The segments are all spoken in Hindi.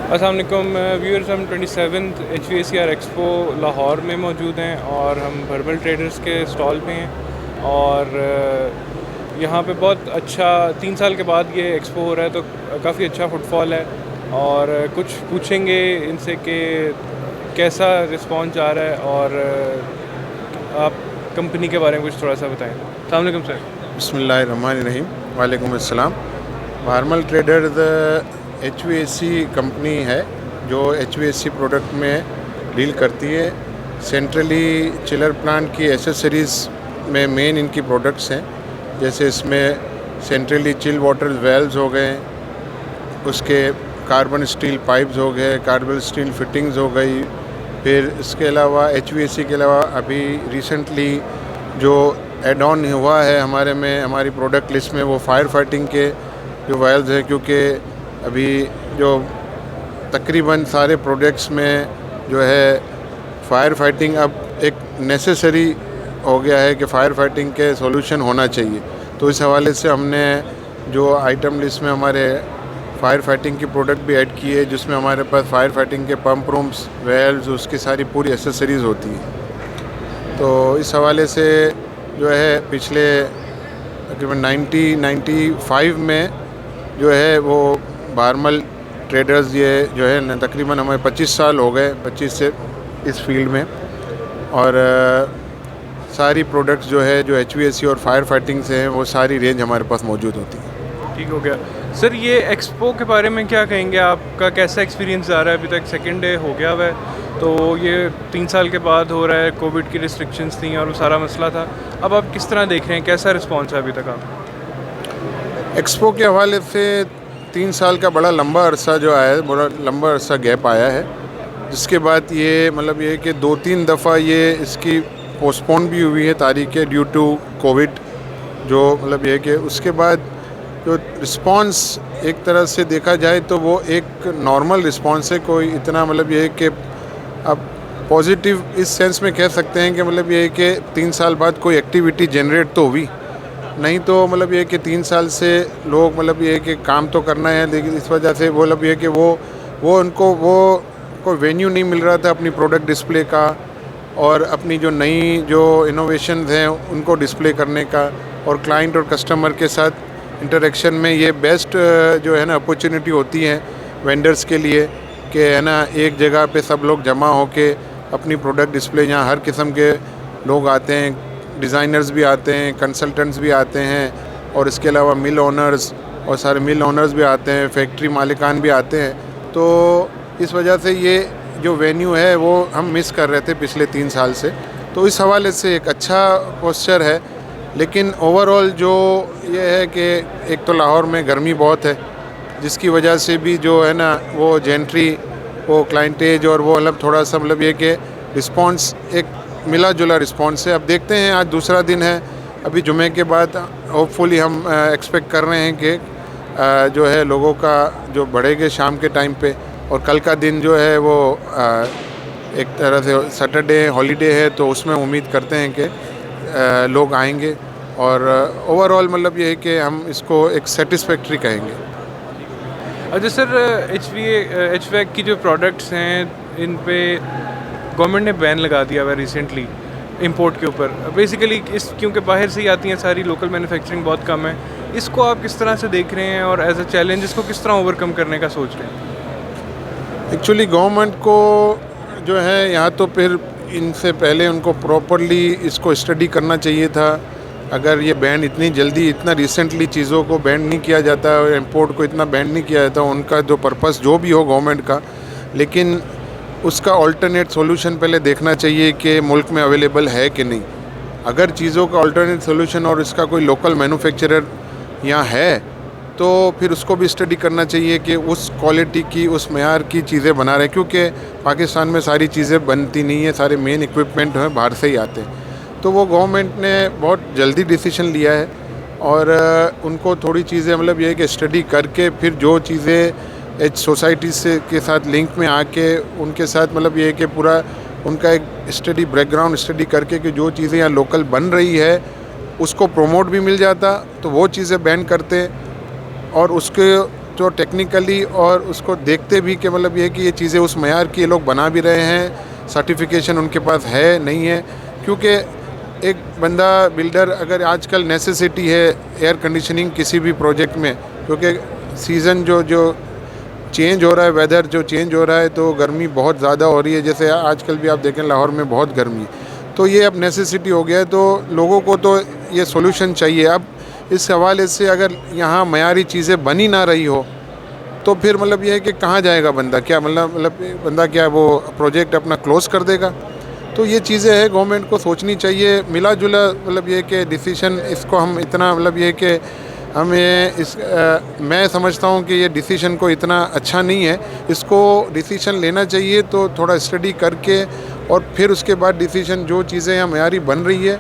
अस्सलाम वालेकुम व्यूअर्स, हम 27th HVACR एक्सपो लाहौर में मौजूद हैं और हम हर्बल ट्रेडर्स के स्टॉल पे हैं। और यहाँ पे बहुत अच्छा 3 साल के बाद ये एक्सपो हो रहा है, तो काफ़ी अच्छा फुटफॉल है। और कुछ पूछेंगे इनसे कि कैसा रिस्पॉन्स आ रहा है, और आप कंपनी के बारे में कुछ थोड़ा सा बताएं। अस्सलाम वालेकुम सर। बिस्मिल्लाहिर्रहमानिर्रहीम। वालेकुम अस्सलाम। वार्मल ट्रेडर्स HVAC कंपनी है जो HVAC प्रोडक्ट में डील करती है। सेंट्रली चिलर प्लांट की एसेसरीज़ में मेन इनकी प्रोडक्ट्स हैं, जैसे इसमें सेंट्रली चिल वाटर वेल्व्स हो गए, उसके कार्बन स्टील पाइप्स हो गए, कार्बन स्टील फिटिंग्स हो गई। फिर इसके अलावा HVAC के अलावा अभी रिसेंटली जो एड ऑन हुआ है हमारी प्रोडक्ट लिस्ट में, वो फायर फाइटिंग के जो वेल्व्स हैं, क्योंकि अभी जो तकरीबन सारे प्रोडक्ट्स में जो है फायर फाइटिंग अब एक नेसेसरी हो गया है कि फ़ायर फाइटिंग के सॉल्यूशन होना चाहिए। तो इस हवाले से हमने जो आइटम लिस्ट में हमारे फायर फाइटिंग की प्रोडक्ट भी ऐड की है, जिसमें हमारे पास फायर फाइटिंग के पंप रूम्स, वेल्व्स, उसकी सारी पूरी एसेसरीज़ होती हैं। तो इस हवाले से जो है पिछले तकरीबन 1995 में जो है वो वार्मल ट्रेडर्स ये जो है न तकरीबन हमें 25 साल हो गए, 25 से इस फील्ड में। और सारी प्रोडक्ट्स जो है जो HVAC और फायर फाइटिंग से हैं, वो सारी रेंज हमारे पास मौजूद होती है। ठीक हो गया सर। ये एक्सपो के बारे में क्या कहेंगे? आपका कैसा एक्सपीरियंस आ रहा है? अभी तक सेकेंड डे हो गया हुआ है, तो ये 3 साल के बाद हो रहा है। कोविड की रिस्ट्रिक्शंस थी और वो सारा मसला था। अब आप किस तरह देख रहे हैं, कैसा रिस्पॉन्स है अभी तक आप? एक्सपो के हवाले से 3 साल का बड़ा लंबा अरसा जो आया है, बड़ा लंबा अरसा गैप आया है, जिसके बाद ये मतलब ये कि 2-3 दफ़ा ये इसकी पोस्टपोन भी हुई है तारीखें ड्यू टू कोविड। जो मतलब ये कि उसके बाद जो रिस्पॉन्स एक तरह से देखा जाए तो वो एक नॉर्मल रिस्पॉन्स है। कोई इतना मतलब ये कि अब पॉजिटिव इस सेंस में कह सकते हैं कि मतलब ये कि 3 साल बाद कोई एक्टिविटी जनरेट तो हुई नहीं। तो मतलब ये कि 3 साल से लोग मतलब ये कि काम तो करना है, लेकिन इस वजह से वो मतलब ये कि वो उनको वो कोई वेन्यू नहीं मिल रहा था अपनी प्रोडक्ट डिस्प्ले का, और अपनी जो नई जो इनोवेशंस हैं उनको डिस्प्ले करने का, और क्लाइंट और कस्टमर के साथ इंटरेक्शन में ये बेस्ट जो है ना अपॉर्चुनिटी होती है वेंडर्स के लिए कि है ना एक जगह पे सब लोग जमा होके अपनी प्रोडक्ट डिस्प्ले, यहाँ हर किस्म के लोग आते हैं, डिज़ाइनर्स भी आते हैं, कंसल्टेंट्स भी आते हैं, और इसके अलावा मिल ओनर्स और सारे मिल ओनर्स भी आते हैं, फैक्ट्री मालिकान भी आते हैं। तो इस वजह से ये जो वेन्यू है वो हम मिस कर रहे थे पिछले 3 साल से। तो इस हवाले से एक अच्छा पोस्चर है, लेकिन ओवरऑल जो ये है कि एक तो लाहौर में गर्मी बहुत है, जिसकी वजह से भी जो है ना वो जेंट्री, वो क्लाइंटेज और वो मतलब थोड़ा सा मतलब ये कि रिस्पॉन्स एक मिला जुला रिस्पॉन्स है। अब देखते हैं, आज दूसरा दिन है, अभी जुमे के बाद होपफुली हम एक्सपेक्ट कर रहे हैं कि जो है लोगों का जो बढ़ेगा शाम के टाइम पे। और कल का दिन जो है वो एक तरह से सैटरडे हॉलीडे है, तो उसमें उम्मीद करते हैं कि लोग आएंगे, और ओवरऑल मतलब ये है कि हम इसको एक सेटिस्फैक्ट्री कहेंगे। अच्छा सर, HVAC की जो प्रोडक्ट्स हैं, इन पे गवर्नमेंट ने बैन लगा दिया हुआ रिसेंटली इंपोर्ट के ऊपर। बेसिकली क्योंकि बाहर से ही आती हैं सारी, लोकल मैन्युफैक्चरिंग बहुत कम है। इसको आप किस तरह से देख रहे हैं, और एज अ चैलेंज इसको किस तरह ओवरकम करने का सोच रहे हैं? एक्चुअली गवर्नमेंट को जो है यहाँ तो फिर इनसे पहले उनको प्रॉपरली इसको स्टडी करना चाहिए था। अगर ये बैन इतनी जल्दी, इतना रिसेंटली चीज़ों को बैन नहीं किया जाता, इंपोर्ट को इतना बैन नहीं किया जाता, उनका जो पर्पस जो भी हो गवर्नमेंट का, लेकिन उसका ऑल्टरनेट सॉल्यूशन पहले देखना चाहिए कि मुल्क में अवेलेबल है कि नहीं। अगर चीज़ों का ऑल्टरनेट सॉल्यूशन और इसका कोई लोकल मैन्युफैक्चरर यहाँ है, तो फिर उसको भी स्टडी करना चाहिए कि उस क्वालिटी की, उस मेयार की चीज़ें बना रहे हैं, क्योंकि पाकिस्तान में सारी चीज़ें बनती नहीं है, सारे मेन इक्विपमेंट हैं बाहर से ही आते हैं। तो वो गवर्नमेंट ने बहुत जल्दी डिसीजन लिया है, और उनको थोड़ी चीज़ें मतलब ये है कि स्टडी करके फिर जो चीज़ें सोसाइटी से के साथ लिंक में आके उनके साथ मतलब ये है कि पूरा उनका एक स्टडी, बैकग्राउंड स्टडी करके कि जो चीज़ें यहाँ लोकल बन रही है उसको प्रमोट भी मिल जाता, तो वो चीज़ें बैन करते, और उसके जो टेक्निकली और उसको देखते भी कि मतलब ये कि ये चीज़ें उस मयार की ये लोग बना भी रहे हैं, सर्टिफिकेशन उनके पास है नहीं है। क्योंकि एक बंदा बिल्डर अगर आजकल नेसेसिटी है एयर कंडीशनिंग किसी भी प्रोजेक्ट में, क्योंकि सीज़न जो चेंज हो रहा है, वेदर जो चेंज हो रहा है, तो गर्मी बहुत ज़्यादा हो रही है। जैसे आजकल भी आप देखें लाहौर में बहुत गर्मी, तो ये अब नेसेसिटी हो गया है, तो लोगों को तो ये सॉल्यूशन चाहिए। अब इस हवाले से अगर यहाँ मयारी चीज़ें बनी ना रही हो तो फिर मतलब ये है कि कहाँ जाएगा बंदा, क्या मतलब बंदा क्या वो प्रोजेक्ट अपना क्लोज़ कर देगा। तो ये चीज़ें हैं, गवर्नमेंट को सोचनी चाहिए मिला जुला, मतलब ये कि डिसीशन इसको हम इतना मतलब ये कि हमें मैं समझता हूँ कि ये डिसीशन को इतना अच्छा नहीं है। इसको डिसीशन लेना चाहिए तो थोड़ा स्टडी करके और फिर उसके बाद डिसीशन, जो चीज़ें यहाँ मयारी बन रही है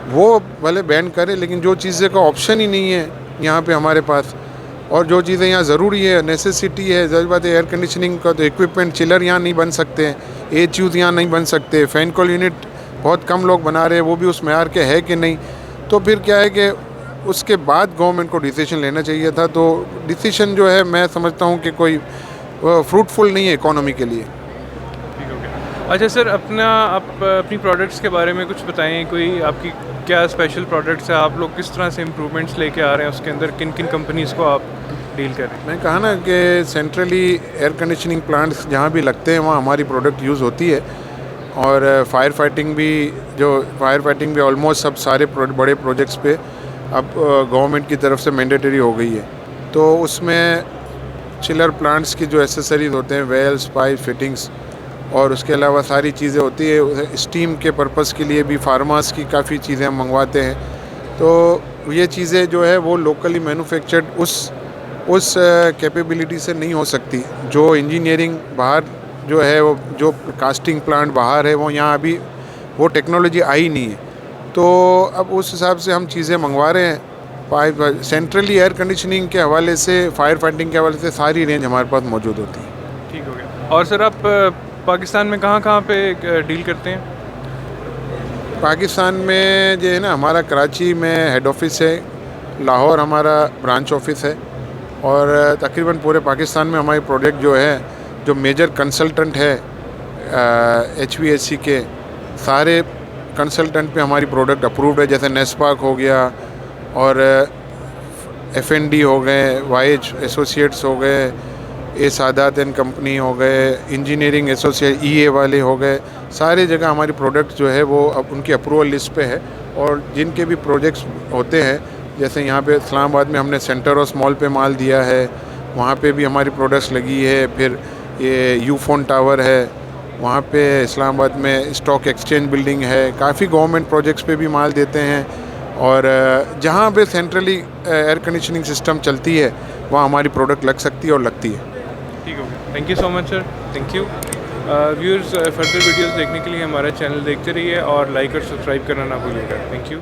वो भले बैन करे, लेकिन जो चीज़ें का ऑप्शन ही नहीं है यहाँ पे हमारे पास, और जो चीज़ें यहाँ ज़रूरी है, नेसेसिटी है, ज़रूरी बात है, एयर कंडीशनिंग का तो इक्विपमेंट, चिलर यहाँ नहीं बन सकते, एचयूज़ यहाँ नहीं बन सकते, फ़ैन कॉल यूनिट बहुत कम लोग बना रहे हैं, वो भी उस मयार के है कि नहीं। तो फिर क्या है कि उसके बाद गवर्नमेंट को डिसीजन लेना चाहिए था। तो डिसीजन जो है मैं समझता हूँ कि कोई फ्रूटफुल नहीं है इकोनॉमी के लिए। ठीक हो गया। अच्छा सर, आप अपनी प्रोडक्ट्स के बारे में कुछ बताएं, कोई आपकी क्या स्पेशल प्रोडक्ट्स है, आप लोग किस तरह से इम्प्रूवमेंट्स लेके आ रहे हैं, उसके अंदर किन किन कंपनीज़ को आप डील कर रहे हैं? मैं कहा ना कि सेंट्रली एयर कंडीशनिंग प्लांट्स जहाँ भी लगते हैं वहाँ हमारी प्रोडक्ट यूज़ होती है, और फायर फाइटिंग भी ऑलमोस्ट सब सारे बड़े प्रोजेक्ट्स पे अब गवर्नमेंट की तरफ से मैंडेटरी हो गई है। तो उसमें चिलर प्लांट्स की जो एसेसरीज होते हैं, वेल्स, पाइप, फिटिंग्स, और उसके अलावा सारी चीज़ें होती है। स्टीम के पर्पस के लिए भी फार्मास की काफ़ी चीज़ें हम मंगवाते हैं। तो ये चीज़ें जो है वो लोकली मैन्युफैक्चर्ड उस कैपेबिलिटी से नहीं हो सकती। जो इंजीनियरिंग बाहर जो है, वो जो कास्टिंग प्लांट बाहर है, वो यहाँ अभी वो टेक्नोलॉजी आई नहीं है। तो अब उस हिसाब से हम चीज़ें मंगवा रहे हैं। पाइप सेंट्रली एयर कंडीशनिंग के हवाले से, फायर फाइटिंग के हवाले से सारी रेंज हमारे पास मौजूद होती है। ठीक हो गया। और सर, आप पाकिस्तान में कहाँ पे डील करते हैं? पाकिस्तान में जो है ना, हमारा कराची में हेड ऑफिस है, लाहौर हमारा ब्रांच ऑफिस है, और तकरीबन पूरे पाकिस्तान में हमारी प्रोडक्ट जो है, जो मेजर कंसल्टेंट है HVAC के, सारे कंसल्टेंट पे हमारी प्रोडक्ट अप्रूव्ड है। जैसे नेस्पाक हो गया, और FND हो गए, वाइज एसोसिएट्स हो गए, ए सादात एंड कंपनी हो गए, इंजीनियरिंग एसोसिएट EA वाले हो गए, सारे जगह हमारी प्रोडक्ट जो है वो अब उनकी अप्रूवल लिस्ट पे है। और जिनके भी प्रोजेक्ट्स होते हैं, जैसे यहाँ पे इस्लामाबाद में हमने सेंटर ऑफ मॉल पे माल दिया है, वहाँ पे भी हमारी प्रोडक्ट्स लगी है। फिर ये यूफोन टावर है, वहाँ पे इस्लामाबाद में स्टॉक एक्सचेंज बिल्डिंग है, काफ़ी गवर्नमेंट प्रोजेक्ट्स पे भी माल देते हैं। और जहाँ पे सेंट्रली एयर कंडीशनिंग सिस्टम चलती है वहाँ हमारी प्रोडक्ट लग सकती है और लगती है। ठीक हो गया। Thank you so much sir, thank you. Viewers, further videos देखने के लिए हमारा चैनल देखते रहिए और लाइक और सब्सक्राइब करना ना भूलिएगा। Thank you.